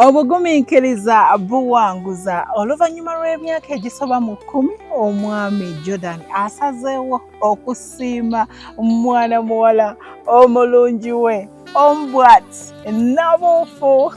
Obugumiikiriza buwanguza oluvannyuma lw'emyaka egisoba mu 10 omwami Jordan asazeewo okusiima mwana muwala omulungi we Ombwat Nabuufu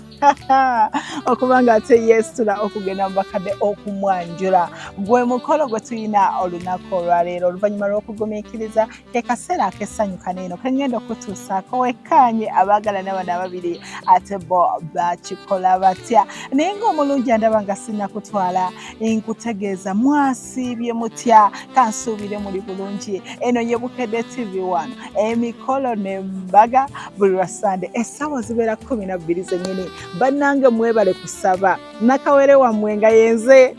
okuba ng'ate yeesitula okugenda mu bakadde okumwanjula. Gwe mukolo gwe tulina olunaku olwaleero oluvannyuma lw'okugumiikiriza ke kaseera ak'essanyu kaneeno ke ngenda okutuusaako wekkaanye abaagalana bano ababiri ate bo bakikola batya. Naye ng'omulungi andaba nga sinnakutwala nkutegeeza mwasiibye mutya kansuubire muli bulungi. Eno ye Bukedde TV1 emikolo n'embaga buli Sande essaawa zibeera 12 zennyini. Bannange mwebale kusaba nakawere wammwe nga yenze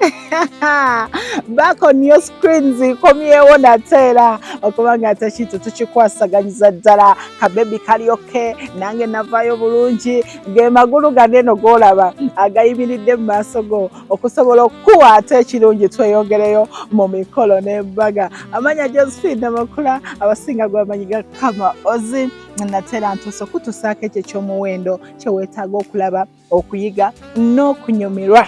back on your screens komyewo nateera okuba nga ate kintu tukikwasaganyiza ddala kabebi kalyoke nange navaayo bulungi ng'emagulu ganeno g'olaba agayimiridde mu maaso go okusobola okukuwa ate ekirungi tweyongereyo mu mikolo n'embaga. Amanya Josephine Namakula abasinga gwamanyi ga Kama Ozi nateera ntuuso kutusaako ekyo ky'omuwendo kye weetaaga okulaba okuyiga n'okunyumirwa.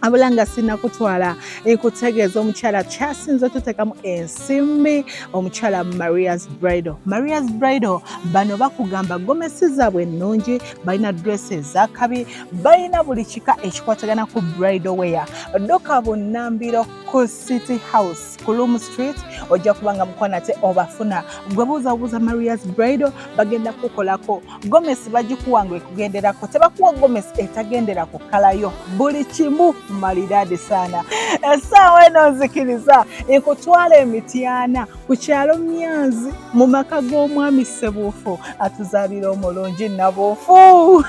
Abula nga sinnakutwala nkutegeeza omukyala kyasinze tuteekamu ensimbi omukyala Maria's Bridal. Maria's Bridal bano bakugamba gomesi zaabwe ennungi, balina dresses ez'akabi, balina buli kika ekikwatagana ku bridal wear. Ddoka Bunnambiro ku City House ku Loom Street ojja kubanga mukwano ate obafuna. Gwe buuza Maria's Bridal bagenda kukolako gomesi bagikuwanga ekugenderako, tebakuwa gomesi etagendera ku kalayo, buli kimu maridadi sana. Essaawa eno nzikiriza ekutwala Emityana ku kyalo Myanzi mu maka g'omwami Ssebuufu atuzaalira omulungi Nabuufu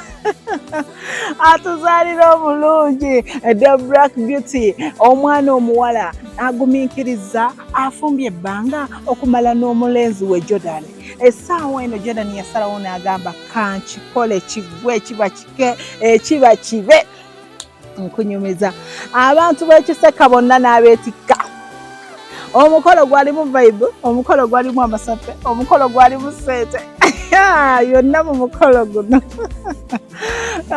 atuzaalira omulungi the Black Beauty, omwana omuwala agumiikiriza afumbye ebbanga okumala n'omulenzi we Jordan. Essaawa eno Jordan yasalawo n'agamba kankikole kiggwe kiba kike kiba kibe nkunyumiza abantu b'Ekiseka bonna n'abeetikka. Omukolo gwalimu vibe, omukolo gwalimu amasafe, omukolo gwalimu ssente yonna mu mukolo guno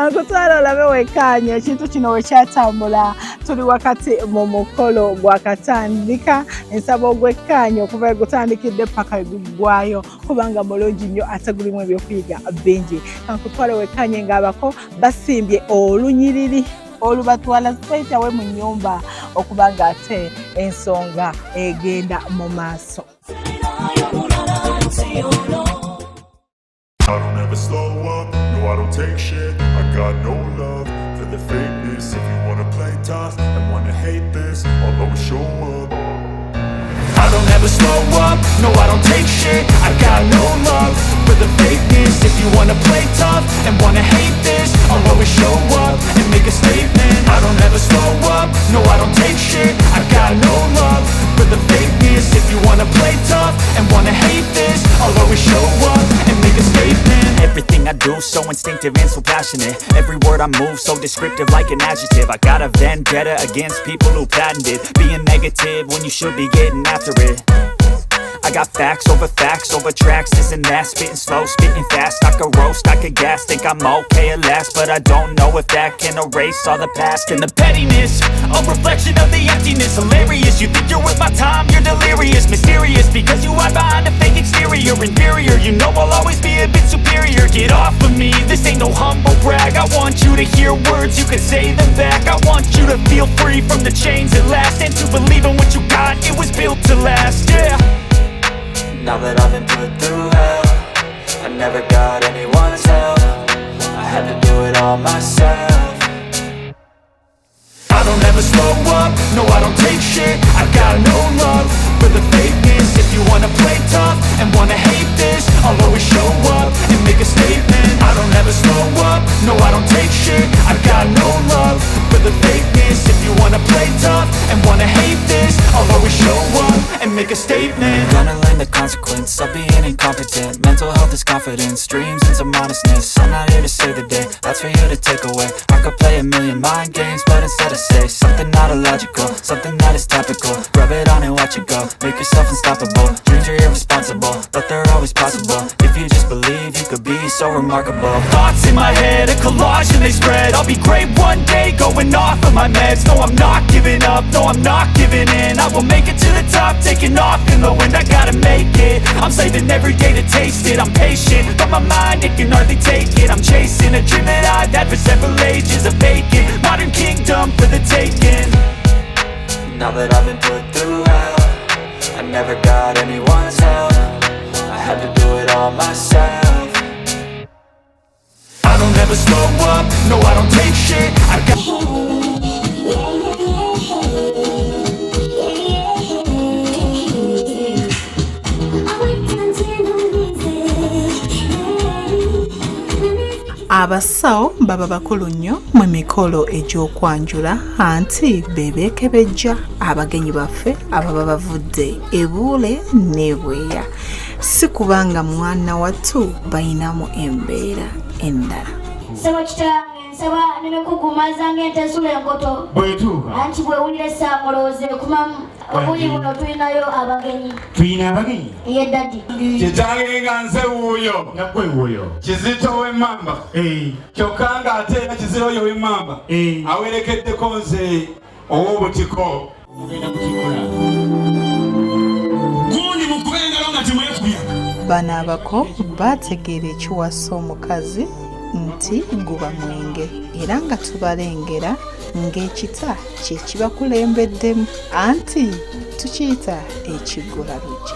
nkutwala olabe wekkaanye ekintu kino we kyatambula. Tuli wakati mu mukolo gwakatandika, nsaba ogwekkaanye okuva gutandikidde paka guggwayo kubanga mulungi nnyo ate gulimu ebyokuyiga bingi. Nkutwale wekkaanye ng'abako basimbye olunyiriri olubatwala straight away mu nnyumba okuba ng'ate ensonga egenda mu maaso. I don't ever slow up, no I don't take shit. I got no love for the fakeness. If you wanna play tough and wanna hate this, I'll always show up. I don't ever slow up, no I don't take shit. I got no love for the fakeness. If you wanna play tough and wanna hate this, I'll always show up and make a statement. I don't ever slow up, no I don't take shit. I got no love for the fakeness. If you wanna play tough and wanna hate this, I'll always show up and make a statement. Everything I do so instinctive and so passionate. Every word I move so descriptive like an adjective. I got a vendetta against people who patented being negative when you should be getting after it. I got facts over tracks, this and that. Spitting slow, spitting fast. I could roast, I could gas. Think I'm okay at last, but I don't know if that can erase all the past. And the pettiness, a reflection of the emptiness. Hilarious, you think you're worth my time, you're delirious. Mysterious, because you hide behind a fake exterior. Inferior, you know I'll always be a bit superior. Get off of me, this ain't no humble brag. I want you to hear words, you can say them back. I want you to feel free from the chains at last, and to believe in what you got, it was built to last, yeah. Now that I've been put through hell, I never got anyone's help. I had to do it all myself. I don't ever slow up, no I don't take shit. I got no love for the fakeness. If you wanna play tough and wanna hate this, I'll always show up and make a statement. I don't ever slow up, no I don't take shit. I got no love for the fakeness. If you wanna play tough and wanna hate this, I'll always show up and make a statement. Gonna learn the consequence of being incompetent. Mental health is confidence, dreams and some honestness. I'm not here to save the day, that's for you to take away. I could play a million mind games, but instead I say something not illogical, something that is topical. Rub it on and watch it go, make yourself unstoppable. Dreams are irresponsible, but they're always possible. If you just believe, you could be so remarkable. Thoughts in my head, a collage and they spread. I'll be great one day, going off of my meds. No, I'm not giving up, no, I'm not giving in. I will make it to the top, taking off in the wind. I gotta make it, I'm saving every day to taste it. I'm patient, but my mind, it can hardly take it. I'm chasing a dream that I've had for several ages. A vacant, modern kingdom for the taking. Now that I've been put through hell, I never got anyone's help. I had to do it all myself. I don't ever slow up, no I don't take shit. I got abasawo baba bakulu nnyo mu mikolo egy'okwanjula anti bebeekebejja abagenyi baffe ababa bavudde ebuule n'ebweya si kubanga mwana wattu bayinamu embeera endala. Sebo kitange nsaba nemekugumaza ng'ente nsula enkoto anti bwewulira essangolooze kumamu obuli buno tulinayo abagenyi. Tuyina abagenyi? Ye dadi kitange nga nze wuuyo nakwe wuuyo Kizito w'emmamba kyokka ng'ate era Kizito oyo w'emmamba awerekeddeko nze ow'obutiko ogenda kukikola gundi mukube engalo nga temwekubya. Bano abako bategeera ekiwasa omukazi nti guba mwenge era nga tubalengera ng'ekita kye kibakulembeddemu anti tukiyita ekiggolalujje.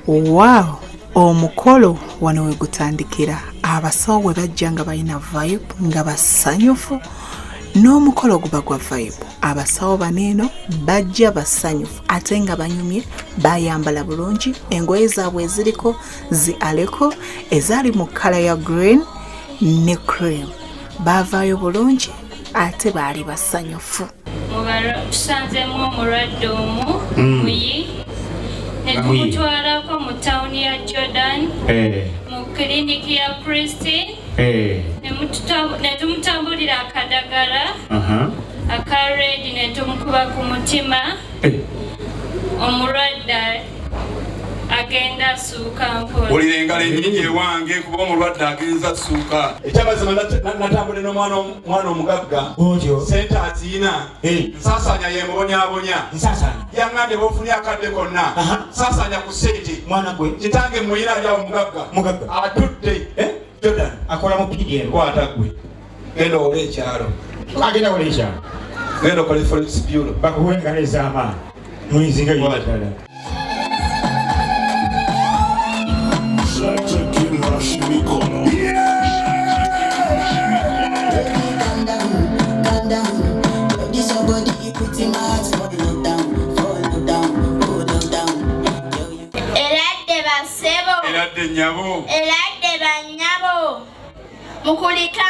Wow, omukolo wano we gutandikira. Abasawo we bajja nga balina vibe nga basanyufu n'omukolo guba gwa vibe. Abasawo baneeno bajja basanyufu ate nga banyumye, bayambala bulungi, engoye zaabwe eziriko zi aleko ezaali mu kala ya green ne cream. Baavaayo bulungi ate baali basanyufu. Tusanzemu omulwadde omu muyi netumutwalako mu tawuni ya Jordan mu kiliniki ya Christine netumutambulira akadagala aka red netumukuba ku mutima omulwadde agenda asuuka mpola. Olira engalo ennyingi ewange kuba omulwadde agenza asuuka. Ekyamazima natambule n'omwana omugagga sente aziina nsaasanya ye mubonyaabonya yaŋŋambye b'ofunye akadde konna nsaasanya ku sente kitange muyina ali awo mugagga atudde Jordan akola mu PDM kwata gwe genda owola ekyalo agenda wola ekyalo genda okole forex bureau bakuwe engalo ez'amaanyi muyinzinga yitala. Eradde bannyabo mukulika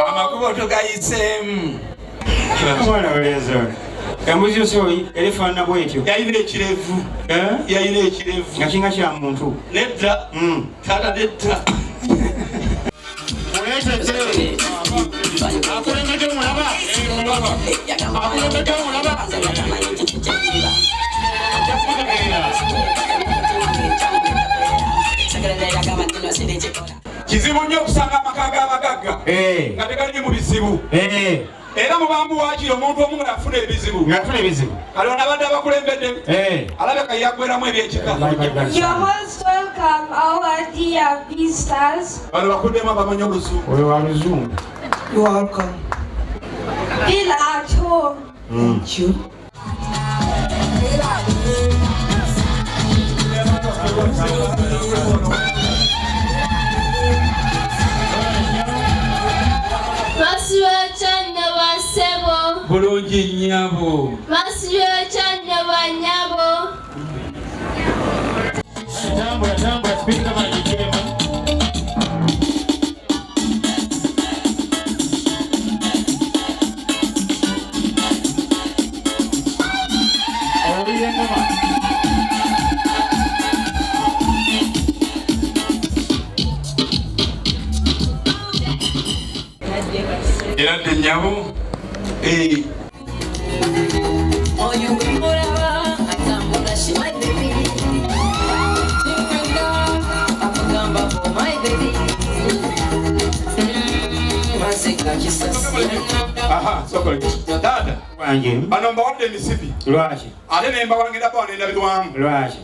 amakubo tugayitseemu. Omwana werezo embuzi osoyi erifaanana bwetyo yayina ekirevu nga kinga kya muntu nedda taata nedda akulembedde omulaba kizibu nnyo okusanga amaka g'abagagga nga tegali mu bizibu era mu bambu waakiri omuntu omu nga yafuna ebizibu kale onabadde abakulembedde alabeka yaggweramu ebyekika. bano bakuddemu abamanyi oluzungu. oyo wa luzungu. Feel at home. Thank you. Bulungi nnyabo. Tambula spika majikema. Obiye ngoma. Eradde nnyabo. Aha, sokole. Dada. Wange. Bano mbawadde emisipi. Lwaki. Ate ne mbawangenda bawa n'endabirwamu. Lwaki.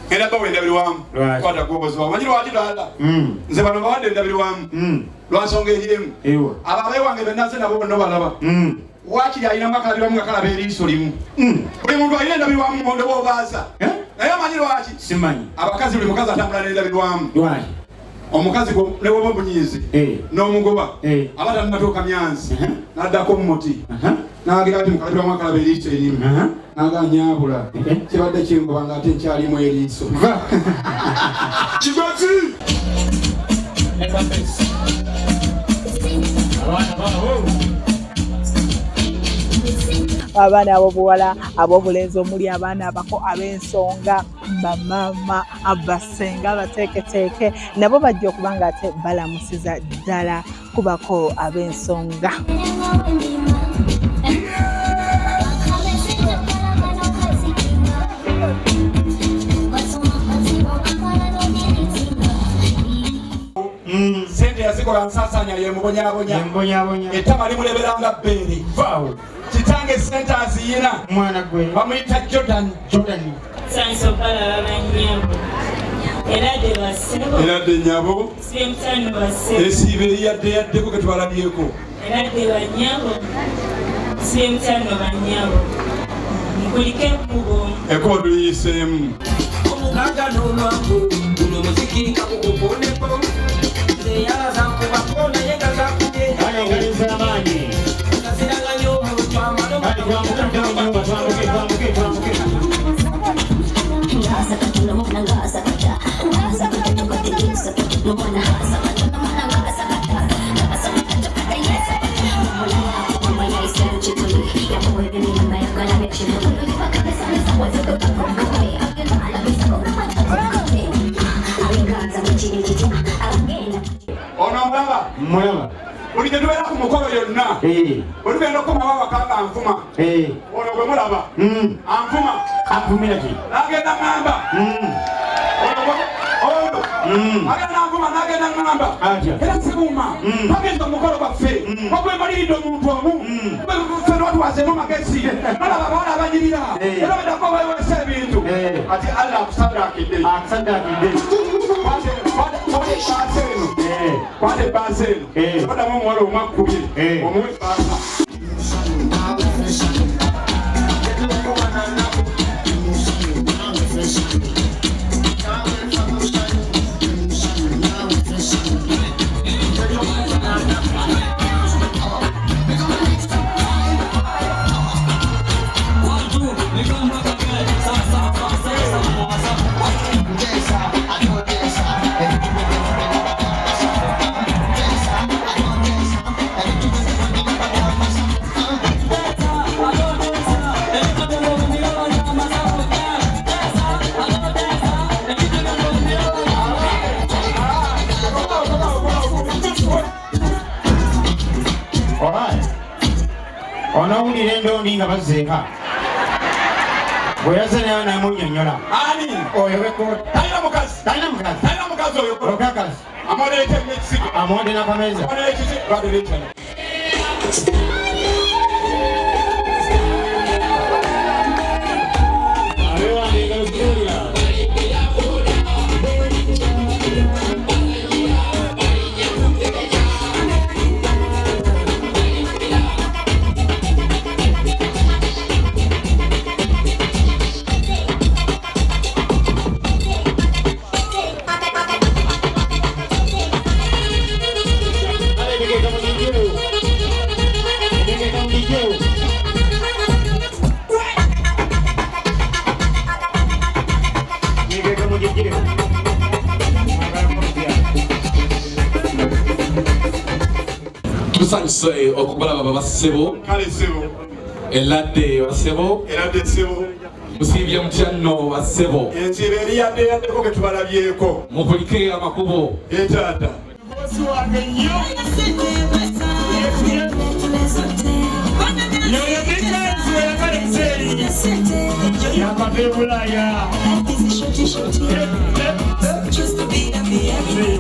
Ngenda bawa endabirwamu. Lwaki. Kwata gwobozi wawe. Manyi lwaki dada? Nze bano mbawadde endabirwamu. Lwansonga eriemu. Ewa. Ababe wange benna nze nabo bonna balaba. Wakiri alinamu akalabirwamu nga kalaba eriiso limu. Buli muntu alina endabirwamu ngonde bw'obaasa. Naye amanyi lwaki? Simanyi. Abakazi buli mukazi atambula n'endabirwamu. Lwaki. Omukazi ne woba omunyiizi n'omugoba aba tanatuuka myanzi n'addako mu muti n'agira ati mukalabirwamu akalaba eriiso erimu n'aganyaabula kibadde kingoba ng'ate nkyalimu eriiso kigozi abaana ab'obuwala ab'obulenzi omuli abaana abako ab'ensonga bamaama abasenga abateeketeeke nabo bajja okuba nga ate balamusiza ddala kubako ab'ensonga. sente yazikola nsaasaanya yemubonyaabonya ettama limuleberanga bbeere kitange sente aziyina mwana gwe bamuyita Jordan. Sansopala abanyabo. Eradde nnyabo. Esiibe yaddeko ke twalabyeko. Eradde banyabo. Siyemutano banyabo. Nkulike ekkubo. Ekkubo tuliyiseemu. Omukaga n'olwangu guno muziki kakukubonepo eyalaza nkubakona yegaza kubye ayagaliza amaanyi kasiraganya omuntu amalomo ono mulaba buli gye tubeera ku mukolo yonna olugenda okukomawo wakanga anfuma ono gwe mulaba anfuma n'agenda ŋŋamba agenda anfuma n'agenda ŋŋamba era sibuuma bagenda omukolo gwaffe ogwemaliridde omuntu omu ffe notwazeemu magezi nolaba abawala abanyirira era bedako bawesa ebintu ati allah akusaddaakidde kwate ebbaasa eno oddamu omuwala omwakkubye omuwe ebbaasa onowulira endondi nga bazzeeka bweyaze nayo namunnyonnyola oyo talina mukazi oyo okakazi amwonde n'akameeza tusanyuse okubalaba baba ssebo kale ssebo eladde basebo eradde ssebo musiibye mutya nno basebo ensiibo eri yaddeko ge tubalabyeko mupulike amakubo etaata bosi wange nnyo yoyo bikansi weyagala ekiseeri yakatebulaya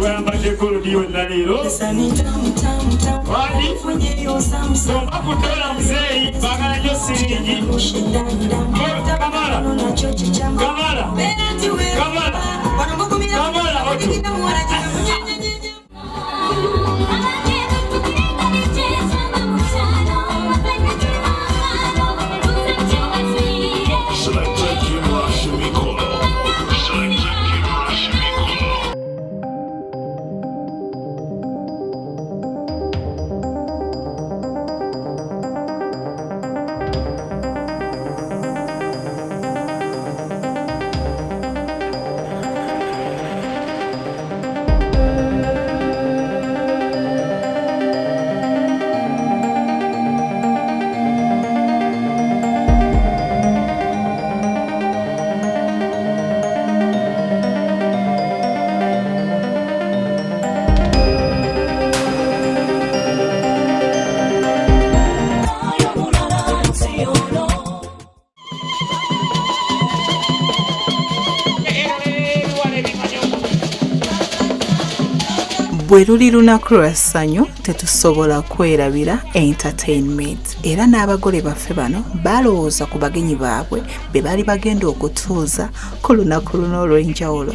wayambaddeko oludiyo naliro wadi omba kutola muzeeyi bagala nyo siringi kamala otu bwe luli lunaku lwa ssanyu tetusobola kwerabira entertainment era n'abagole baffe bano balowooza ku bagenyi baabwe be bali bagenda okutuuza ku lunaku luno olw'enjawulo.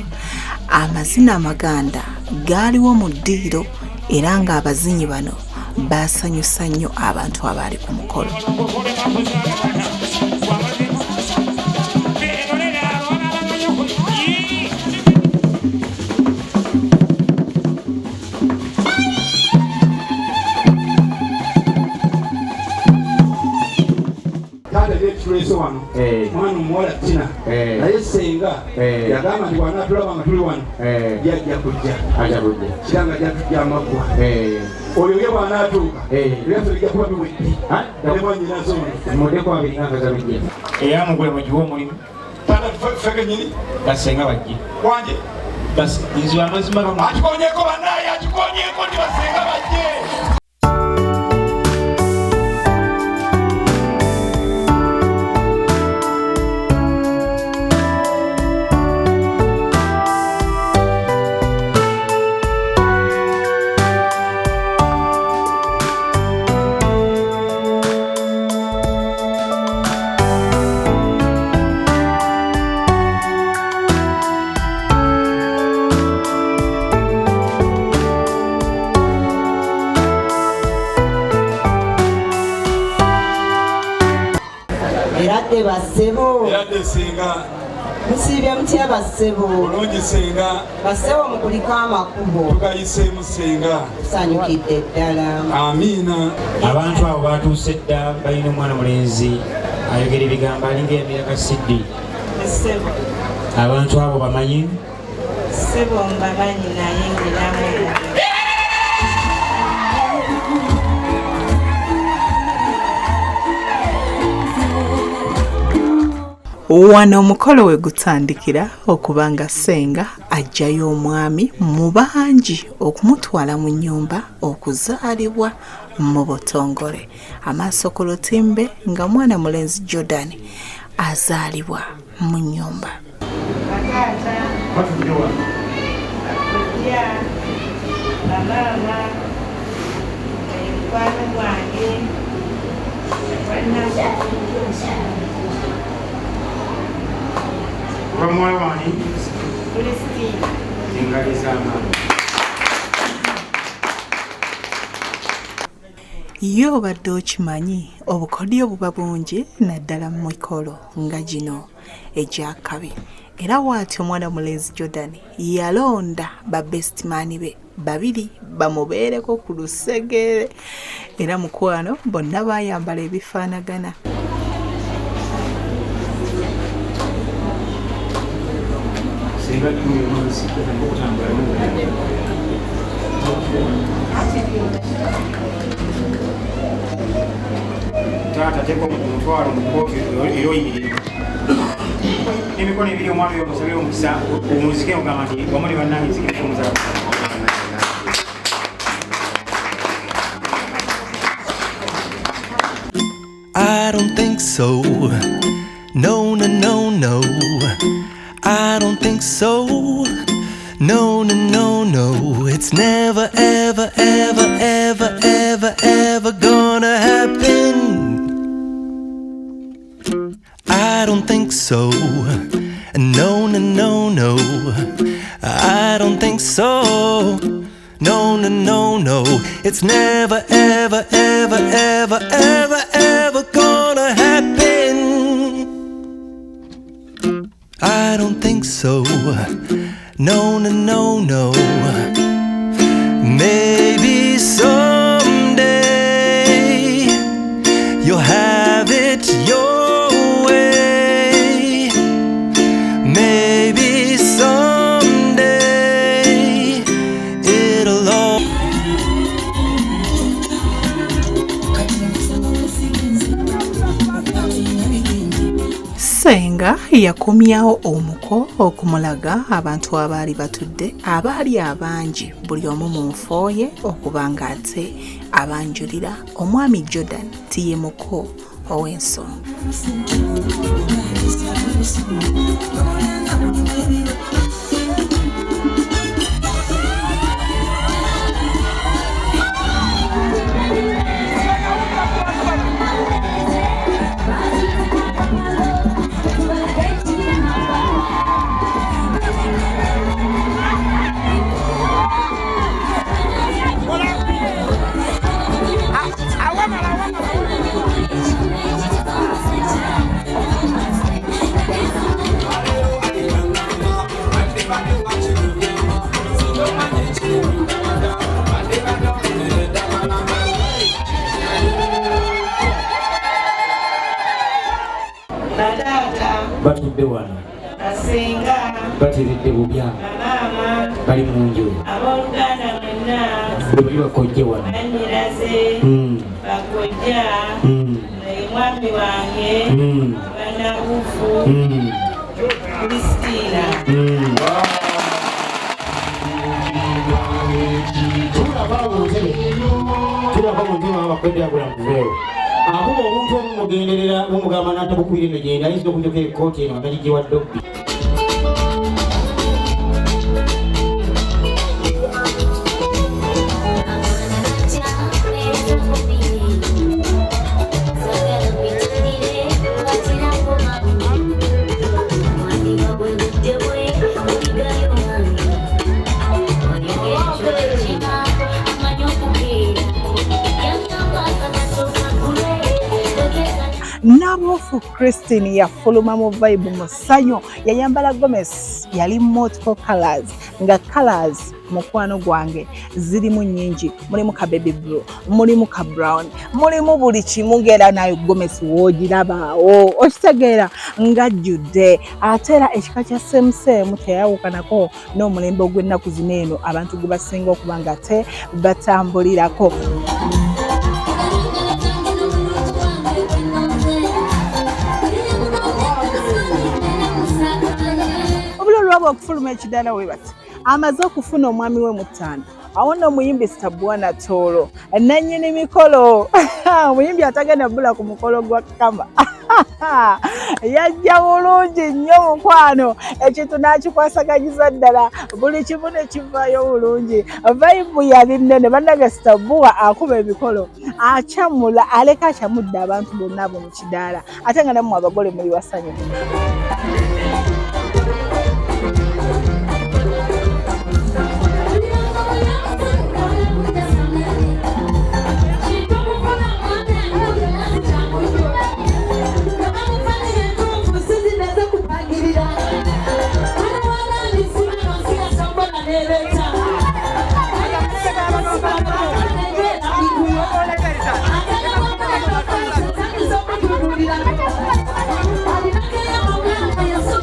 Amazina amaganda gaaliwo mu ddiiro era ng'abazinyi bano baasanyusa nnyo abantu abaali ku mukolo. tulese wano mwana omuwala Tina naye senga yagamba nti bw'anaatulaba nga tuli wano yajja kujja kiranga jatujja amaggwa oyo ye bw'anaatuuka byaffe bijja kuba biwedde nemwanyinazo era mugule mugiwa omulimu ffe kenyini basenga bajje wanje nziba amazima akikonyeeko bannaye akikonyeeko nti basenga bajje. Eradde basebo. Eradde senga. Musiibye mutya basebo. Bulungi senga. Basebo mukuliko amakubo. Tugayiseemu senga. Tusanyukidde ddala. Amiina. Abantu abo batuuse dda balina omwana mulenzi ayogera ebigambo alinga emyaka siddi. Sebo. Abantu abo bamanyi? Sebo mbamanyi naye ngiramu. Wano omukolo we gutandikira okubanga senga ajjayo omwami mu bangi okumutwala mu nnyumba okuzaalibwa mu butongole. Amaaso ku lutimbe nga mwana mulenzi Jordan azaalibwa mu nnyumba. Omuwala wani? Engali z'amaanyi. Ye obadde okimanyi obukodyo buba bungi naddala mu mikolo nga gino egyakabi. Era bw'atyo omwana mulenzi Jordan yalonda ba bestman be babiri bamubeereko ku lusegere era mukwano bonna bayambala ebifaanagana. ateeka omutwalo mu kkooti era oyimirivu n'emikono ebiri omwami oyo musabire omukisa omuzike ogamba nti wamu ne bannange nzikireko omuzala. I don't think so. No, no, no, no. I don't think so. No, no, no, no. It's never, ever, ever, ever, ever, ever gonna happen. I don't think so. No, no, no, no. I don't think so. No, no, no, no. It's never, ever, ever, ever, ever, ever gonna happen. I don't think so. No, no, no, no. Maybe someday you'll have it your way. Maybe someday it'll all. Senga yakomyawo omuko okumulaga abantu abaali batudde abaali abangi buli omu mu nfo ye okuba ng'ate abanjulira omwami Jordan tiye muko ow'ensonga. Batudde wano Basenga batiridde bubya Mama bali mu nju abooluganda mwenna bwe bakojje wano banyiraze bakojja mwami wange banabufu Kristina. tulaba mu ntima abakwedde agula muveero akuba omuntu omumugenderera mumugamba n'atabukubira eno gyenda ayinza okujjako ekkooti eno ataligiwa dobbi. Nabufu Christine yafuluma mu vibe musanyo yayambala Gomez yali multiple colors nga colors mukwano gwange zirimu nyingi mulimu ka baby blue mulimu ka brown mulimu buli kimu ngera nayo Gomez wogirabaawo okitegeera nga judde atera ekika kya same teyawukanako n'omulembe ogw'ennaku zino eno abantu gwe basinga okuba nga te batambulirako. Okufuluma ekidaala we bati amaze okufuna omwami we mutanda awo nno omuyimbi Stabwana Tolo nannyini mikolo omuyimbi atagenda bula ku mukolo gwa Kama yajja bulungi nnyo mukwano ekintu n'akikwasaganyiza ddala buli kimu ne kivaayo bulungi vibe yali nnene bannage Stabwa akuba emikolo akyamula aleka akyamudde abantu bonna abo mu kidaala ate nga nammwe abagole muli basanyufu. Yes.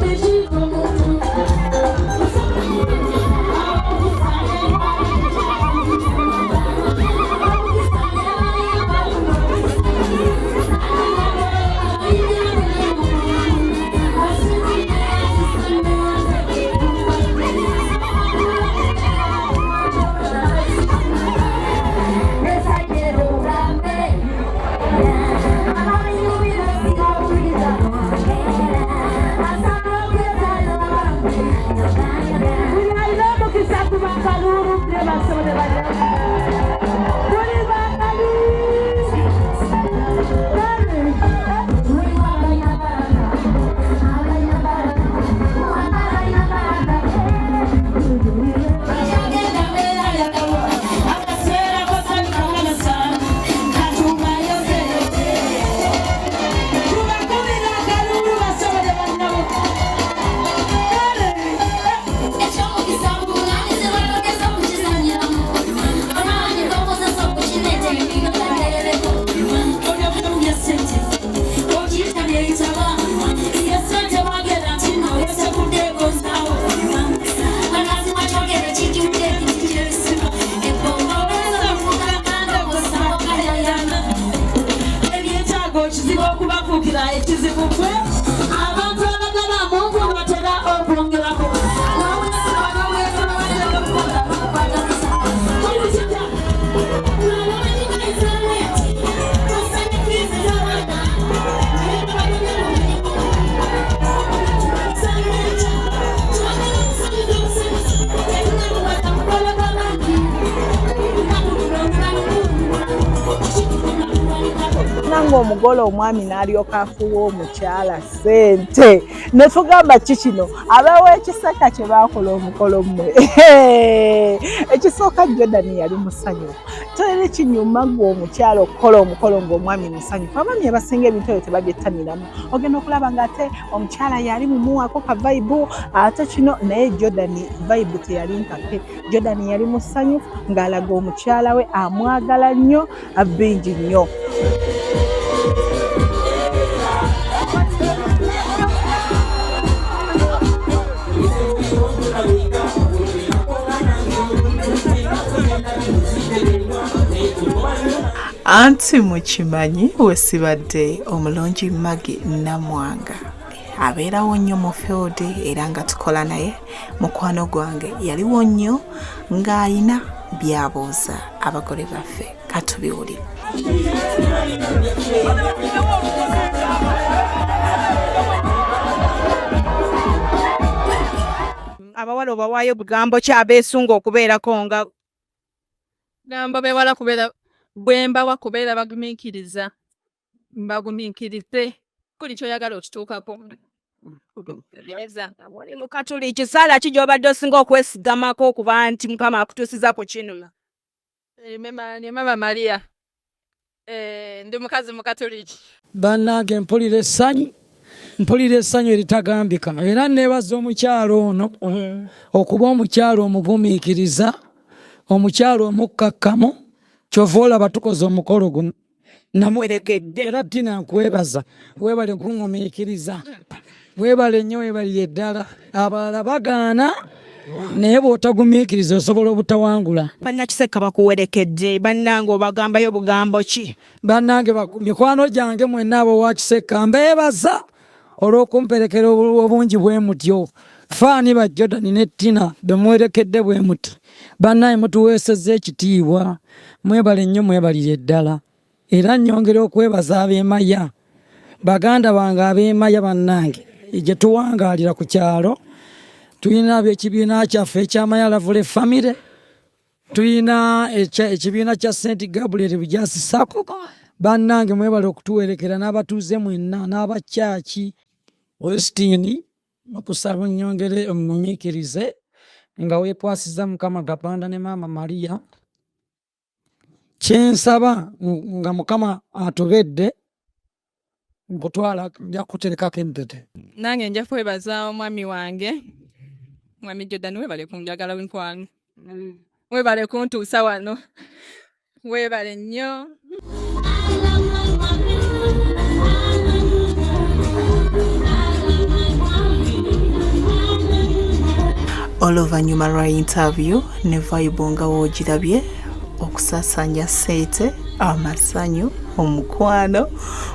Omugole omwami n'alyoka afuwa omukyala ssente ne tugamba kikino abawa ekisaka kye baakola omukolo mmwe ekisooka Jordan yali musanyufu teri kinyuma gwe omukyala okukola omukolo ng'omwami musanyufu abaami abasinga ebintu ebyo tebabyettaniramu ogenda okulaba ng'ate omukyala yali mumuwaako ka vibe ate kino naye Jordan vibe teyali mpake Jordan yali musanyufu ng'alaga omukyala we amwagala nnyo bingi nnyo. Anti mukimanyi wesibadde omulungi Maggie Namwanga abeerawo nnyo mu field era nga tukola naye mukwano gwange yaliwo nnyo ng'ayina by'abuuza abagole baffe katubiwulire. Abawala obawaayo bugambo ki abeesunga okubeerako nga gamba bewala kubeera bwembawa kubeera bagumiikiriza mbagumiikirize kuli kyoyagala okituukako. Wali mu Katuliki saala ki gy'obadde osinga okwesigamako okuba nti Mukama akutuusiza ku kino? Mama Maria. Ndi mukazi mu Katuliki. Bannange mpulira essanyu eritagambika era neebaza omukyalo ono okuba omukyalo omugumiikiriza omukyalo omukkakkamu kyova olaba tukoze omukolo guno namwerekedde era Tina nkwebaza weebale kungumiikiriza weebale nnyo weebalire ddala abalala bagaana naye bw'otagumiikiriza osobola obutawangula. Bannakiseka bakuwerekedde bannange obagambayo bugambo ki? Bannange mikwano gyange mwenna ab'owa Kiseka mbeebaza olw'okumperekera obungi bwe mutyo faani ba Jordan ne Tina bemwerekedde bwe muti bannaye mutuweesezza ekitiibwa mwebale nnyo mwebalire ddala era nnyongera okwebaza ab'Emaya baganda bange ab'Emaya bannange gye tuwangaalira ku kyalo tulina ekibiina kyaffe eky'Amaya Lavule Family tulina ekibiina kya St. Gabriel Bujasi Sako bannange mwebale okutuwerekera n'abatuuze mwenna n'abakyaki Westini okusaba nnyongere omunyiikirize nga weekwasiza Mukama Gapanda ne Maama Maria kyensaba nga Mukama atobedde nkutwala nja kuterekako empete. Nange nja kwebaza omwami wange mwami Jordan weebale kunjagala nkwano weebale kuntuusa wano weebale nnyo. Oluvannyuma lwa interview ne vibe nga woogirabye okusasanya ssente amasanyu omukwano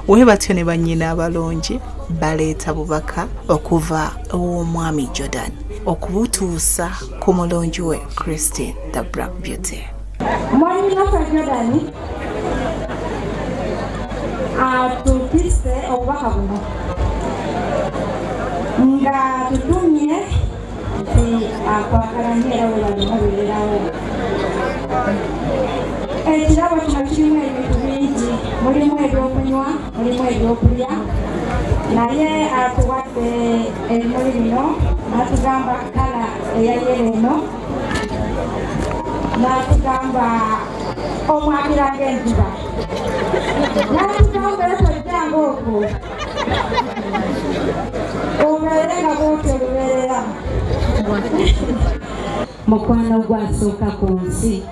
weebatyo ne bannyina abalungi baleeta bubaka okuva ew'omwami Jordan okubutuusa ku mulungi we Christine the Black Beauty. Mwami waffe Jordan atupise obubaka buno nga tutumye akwakala nyeera we bali mubeererawo Ekirabo kino kirimu ebintu bingi, mulimu ebyokunywa, mulimu ebyokulya, naye atuwadde ebimuli bino n'atugamba kala eya yero eno, n'atugamba omwakira ng'enjuba, n'atugamba etojjanga okwo obeere nga bwotyo lubeerera. Mukwano gwasooka ku nsi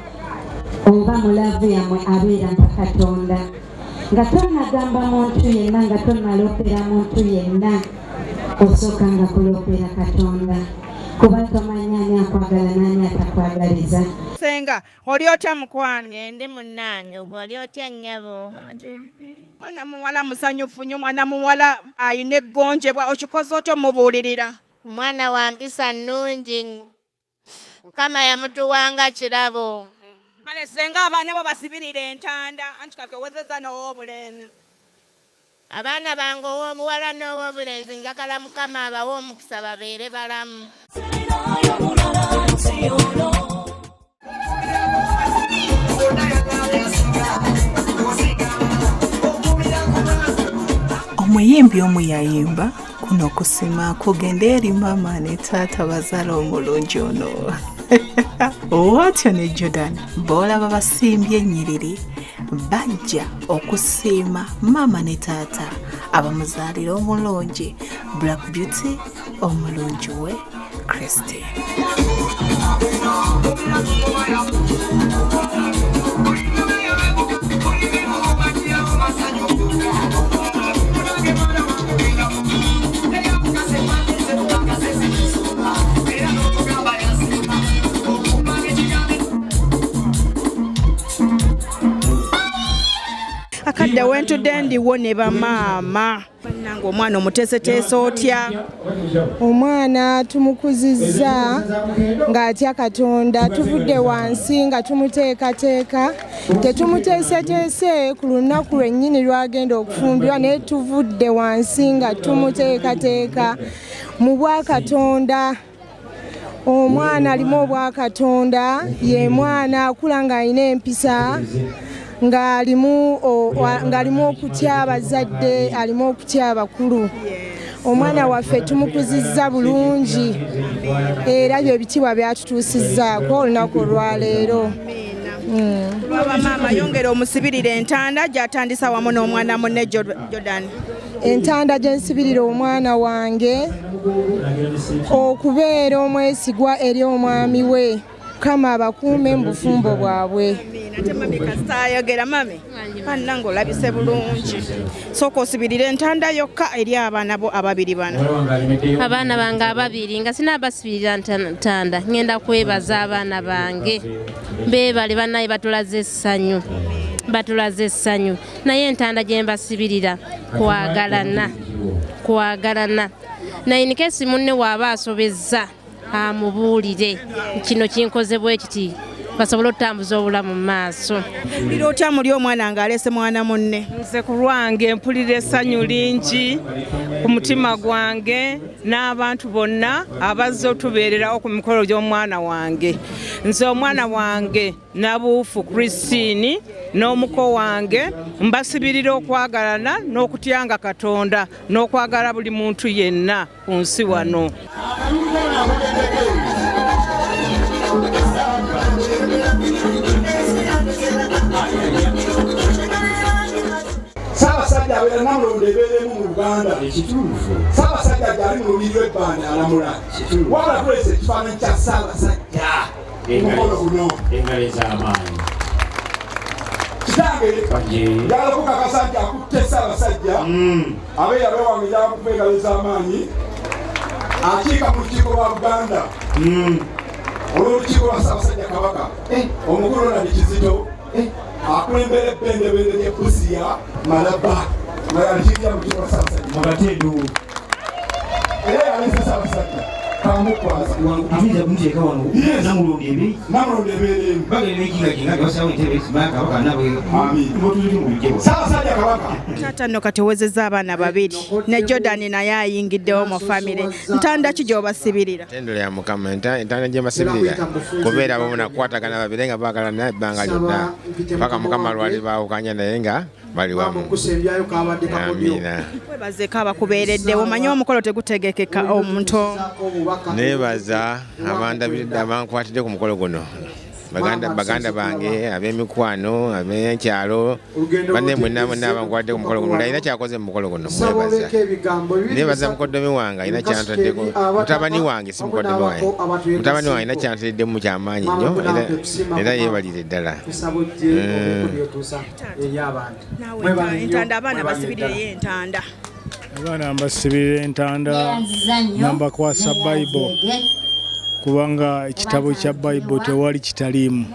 oba mulavu yammwe abeera nka Katonda, nga tonnagamba muntu yenna, nga tonnaloopera muntu yenna, osookanga kuloopera Katonda, kuba tomanya ani akwagala n'ani atakwagaliza. Senga oli otya mukwange? Ndi munnange, oli otya nnyabo? Mwana muwala musanyufu nnyo, mwana muwala ayina eggonjebwa, okikoze otya mubuulirira? Mwana wa mpisa nnungi, Mukama yamutuwanga kirabo. Kale senga abaana bo basibirira entanda, anti kakewezeza n'ow'obulenzi. Abaana bange ow'omuwala n'ow'obulenzi njagala Mukama abawe omukisa babeere balamu. Omuyimbi omu yayimba kuno kusima kugenda eri mama ne taata bazaala omulungi ono. Watyo ne Jordan b'olaba basimbye ennyiriri bajja okusiima mama ne taata abamuzaalira omulungi Black Beauty omulungi we Christine. Akadde wentudde ndiwo ne bamaama. Bannange omwana omuteeseteese otya? Omwana tumukuzizza ng'atya Katonda, tuvudde wansi nga tumuteekateeka, tetumuteeseteese ku lunaku lwennyini lwagenda okufumbirwa, naye tuvudde wansi nga tumuteekateeka mu bwakatonda. Omwana alimu obwakatonda, ye mwana akula ng'alina empisa, ng'alimu okutya abazadde, alimu okutya abakulu. Omwana waffe tumukuzizza bulungi era bye bitibwa byatutuusizzaako olunaku olwaleero. Lwaba maama yongera omusibirira entanda gy'atandisa wamu n'omwana munne Jordan. Entanda gye nsibirira omwana wange okubeera omwesigwa eri omwami we, Mukama abakuume mu bufumbo bwabwe. Ate mami kasita ayogera mami bannange olabise bulungi. Sooka osibirira entanda yokka eri abaana bo ababiri bano. Abaana bange ababiri nga sinaabasibirira ntanda, ngenda kwebaza abaana bange beebale bannaye batulaze essanyu, batulaze essanyu, naye entanda gye mbasibirira kwagalana naye in case munne waaba asobezza amubuulire kino kinkoze bwe kiti basobola okutambuza obulamu mu maaso. Mpulira otya muli omwana ng'alese mwana munne? Nze ku lwange mpulira essanyu lingi ku mutima gwange n'abantu bonna abazze otubeererawo ku mikolo gy'omwana wange. Nze omwana wange Nabuufu Christine n'omuko wange mbasibirira okwagalana n'okutyanga Katonda n'okwagala buli muntu yenna ku nsi wano. Ssaabasajja abeera Namulondo ebeeremu mu Uganda ekituufu. Ssaabasajja gyali mu lubiri lw'ebbanja alamula ekituufu. Wabula tulese ekifaananyi kya Ssaabasajja omukolo guno. Engalo ez'amaanyi. Kitange njagala kukakasa nti akutte Ssaabasajja abeera wange njagala kukuba engalo ez'amaanyi akiika mu lukiiko lwa Buganda olw'olukiiko lwa Ssaabasajja Kabaka omukulu Ronald Kizito akulembera ebbendebende lye Busia Malaba nga yalikirira mu lukiiko lwa Ssaabasajja Mugatendu era yalese Ssaabasajja Abiza kumjeka wano. Namulondi ebi. Namulondi ebi. Bagere nekinga basawo ntebe simaka abakana bwe. Amin. Motuzuli mujeko. Sasa kabaka. Tata nno katewezezza abaana babiri ne Jordan naye ayingiddewo mu famire. Ntanda ki gy'obasibirira? Tendo lya Mukama entanda gye mbasibirira kubeera abamu nakwatagana babiri nga baagala naye ebbanga lyonna paka Mukama lwali baawukanya naye nga bali wamu. Amiina. Webazeeko abakubeereddewo omanyi omukolo tegutegekeka omuntu. Neebaza abandabiridde abankwatidde ku mukolo guno baganda bange ab'emikwano ab'enkyalo banne mwenna abankwatidde ku mukolo guno alina kyakoze mu mukolo guno mwebaza. Neebaza mukoddomi wange alina kyantaddeko mutabani wange si mukoddomi wange mutabani wange alina kyantaddemu kyamaanyi nnyo era yeebalire ddala. Entanda abaana basibirire entanda. Abaana mbasibirira entanda nambakwasa Bible kubanga ekitabo kya Bible tewali kitaliimu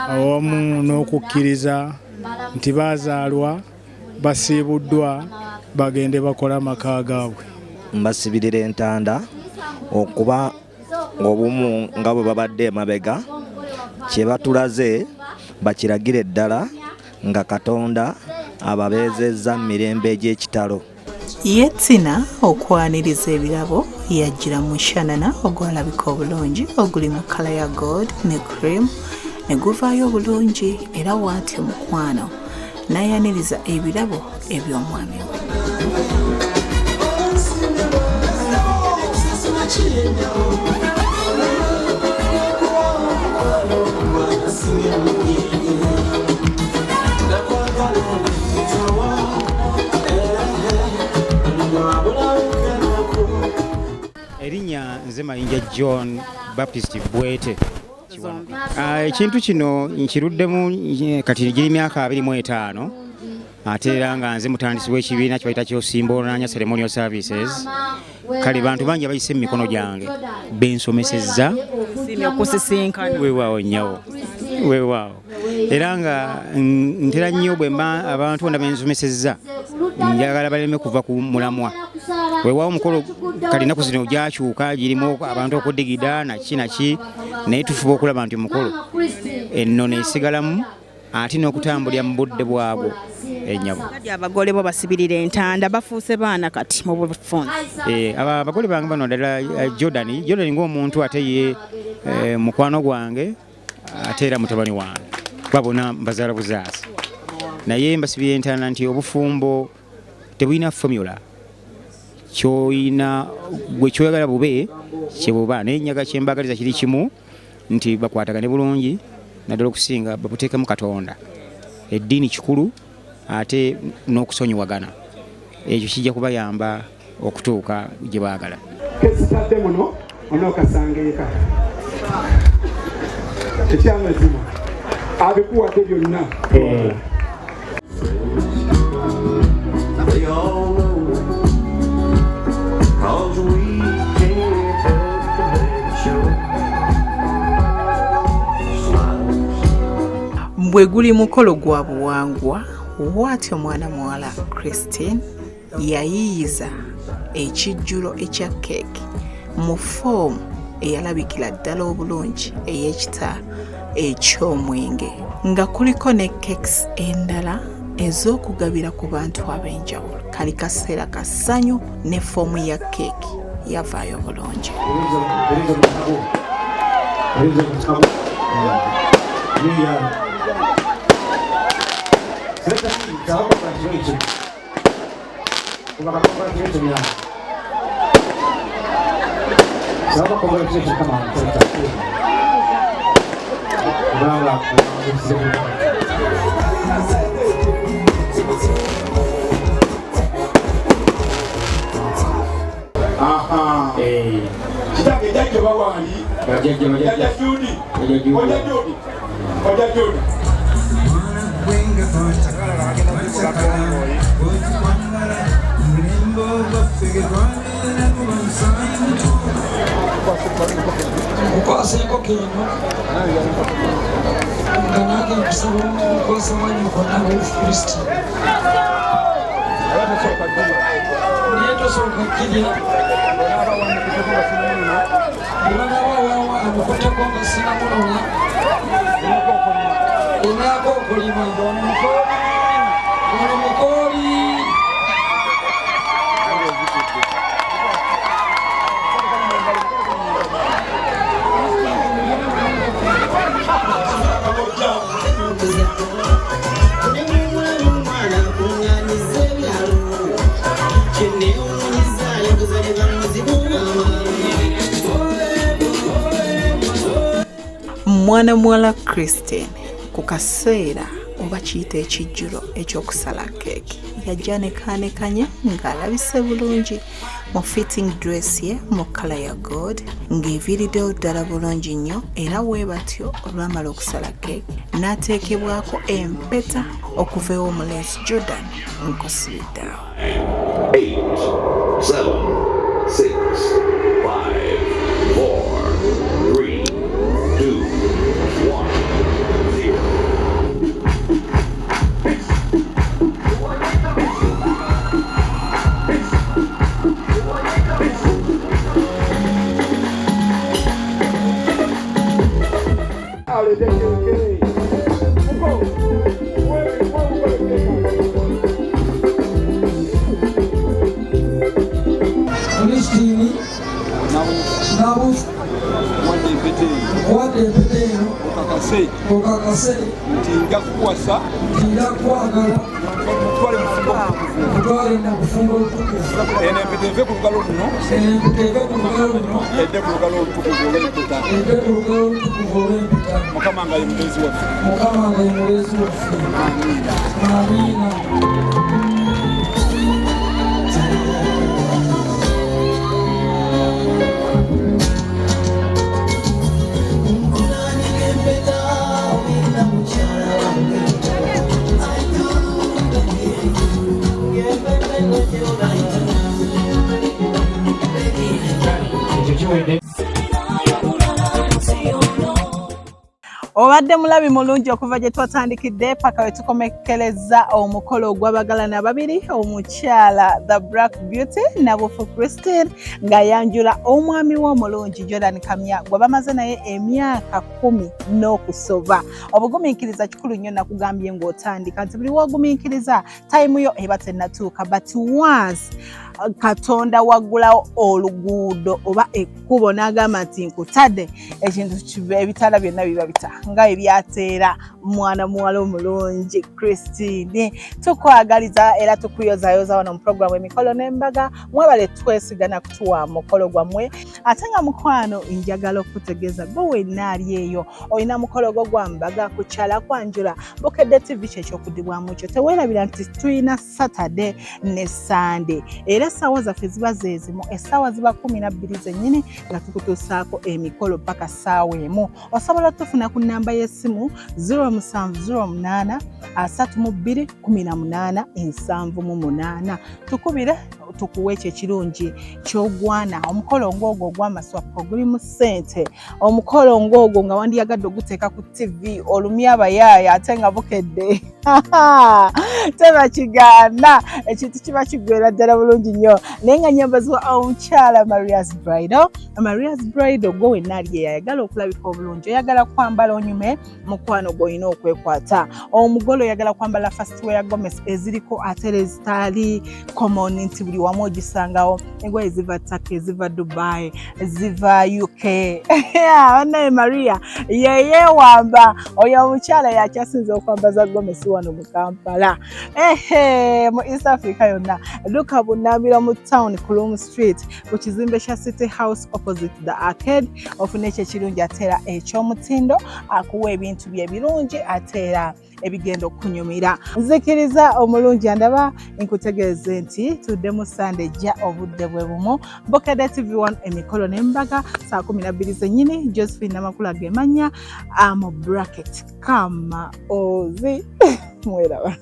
awamu n'okukkiriza nti baazaalwa basiibuddwa bagende bakola amaka gaabwe. Mbasibirira entanda okuba obumu nga bwe babadde emabega kye batulaze bakiragire ddala nga Katonda ababeezezza mu mirembe egy'ekitalo. Yetsina okwaniriza ebirabo yajjira mu shanana ogwalabika obulungi oguli mu kala ya gold ne cream ne guvaayo obulungi era waatyo mukwano n'ayaniriza ebirabo eby'omwami we. Erinnya nze Mayinja John Baptist Bwete. Ekintu kino nkiruddemu kati giri myaka 25 ate era nga nze mutandisi w'ekibiina kye bayita ky'Osimboolanya Ceremonial Services. Kale bantu bangi abayise mu mikono gyange bensomesezza weewaawo nnyawo weewaawo era nga ntera nnyo bwe mba abantu bonna bensomesezza njagala baleme kuva ku mulamwa. Weewaawo omukolo kale ennaku zino gyakyuka girimu abantu okudigida naki naye tufuba okulaba nti omukolo enno neesigalamu ate n'okutambulira mu budde bwabwo ennyabo. Abagole bo basibirira entanda bafuuse baana kati mu bufunze. Abagole bange bano ddala Jordan ng'omuntu ate ye mukwano gwange ate era mutabani wange kuba bonna mbazaala buzaasi naye mbasibira entanda nti obufumbo tebulina formula kyoyina gwe kyoyagala bube kyebuba naye nnyaga kyembagaliza kiri kimu nti bakwatagane bulungi naddala okusinga babuteekemu Katonda eddiini kikulu ate n'okusonyiwagana ekyo kijja kubayamba okutuuka gye baagala. Kesitadde muno onookasangeeka ekyamazima abikuwadde byonna. Bwe guli mukolo gwa buwangwa bw'atyo omwana muwala Christine yayiyiza ekijjulo ekya keeki mu foomu eyalabikira ddala obulungi ey'ekita eky'omwenge nga kuliko ne keekisi endala ez'okugabira ku bantu ab'enjawulo. Kali kaseera ka ssanyu ne foomu ya keeki yavaayo bulungi. Kitange jajja bawaali jajja Judy Oja Judy Mukwasa enkoko eno nga nange nkusaba omukwasa wanyu mukona Yesu Kristo naye tosooka kkirya Ndibanga wawa amukote konga sina munola. Inako okulima. Ono mukoli. Mwana muwala Christine ku kaseera oba kiyita ekijjulo ekyokusala keeki yajjanekaanekanye ng'alabise bulungi mu fitting dress ye mu kala ya gold ng'eviiriddeo ddala bulungi nnyo era bwe batyo olwamala okusala keeki n'ateekebwako empeta okuva ew'omulenzi Jordan Nkosibidde. 8, 7, 6, 5, 4, 3, 2, 1, 0. Christine Nabu Wade Petero Okakase Tinga kukwasa Tinga kwagala Mutwale mu kufunga olutukuvu ene mpiteve ku lugalo luno edde ku lugalo olutukuvu olw'empeta Mukama nga ye mulezi waffe Amina. Obadde mulabi mulungi okuva gye twatandikidde paka we tukomekereza omukolo ogw'abagalana babiri omukyala The Black Beauty Nabufu Christine nga yanjula omwami w'omulungi Jordan Kamya gwe bamaze naye emyaka 10 n'okusoba. Obugumiikiriza kikulu nnyo nakugambye ng'otandika nti buli wogumiikiriza time yo eba tennatuuka but once Katonda waggulawo oluguudo oba ekkubo n'agamba nti nkutadde ekintu ebitala byonna biba bita nga ebyateera mwana muwala omulungi Christine. Tukwagaliza era tukuyozayoza wano mu programu emikolo n'embaga mwebale twesigana kutuwa mukolo gwammwe ate nga mukwano njagala okutegeeza gwe wenna ali eyo olina mukolo gwo gwa mbaga kukyala kwanjula Bukedde TV ky'ekyokudibwamu kyo teweerabira nti tulina Saturday ne Sunday era essaawa zaffe ziba zeezimu essaawa ziba 12 zennyini nga tukutuusaako emikolo paka ssaawa emu. Osobola tufuna ku nnamba y'essimu 0708 32 18 78 tukubire tukuwe ekyo ekirungi ky'ogwana. Omukolo ng'ogwo ogw'amaswappo guli mu ssente, omukolo ng'ogwo nga wandiyagadde oguteeka ku TV olumya abayaaya ate nga Bukedde teba kigaana ekintu kiba kiggwera ddala bulungi nnyo naye nga nyambazibwa omukyala Maria's Bridal. Maria's Bridal gwe wenna ali eyayagala okulabika obulungi oyagala kwambala onyume mukwano gw'olina okwekwata omugole oyagala kwambala first wear Gomez eziriko ate ezitaali common nti buli wamu ogisangawo engoye ziva Turkey ziva Dubai ziva UK banaye Maria yeyeewamba oyo omukyala yakyasinze okwambaza Gomez wano mu Kampala mu East Africa yonna luka bunambira mu town Kulum Street ku kizimbe kya City House opposite the Arcade ofune ekyo ekirungi ateera eky'omutindo akuwa ebintu bye birungi ateera ebigendo kunyumira. Nzikiriza omulungi andaba nkutegeeze nti tudde mu Sunday jja obudde bwe bumu. Bukedde TV1 emikolo n'embaga saa 12 zennyini. Josephine Namakula gemanya mu bracket kama ozi mweraba.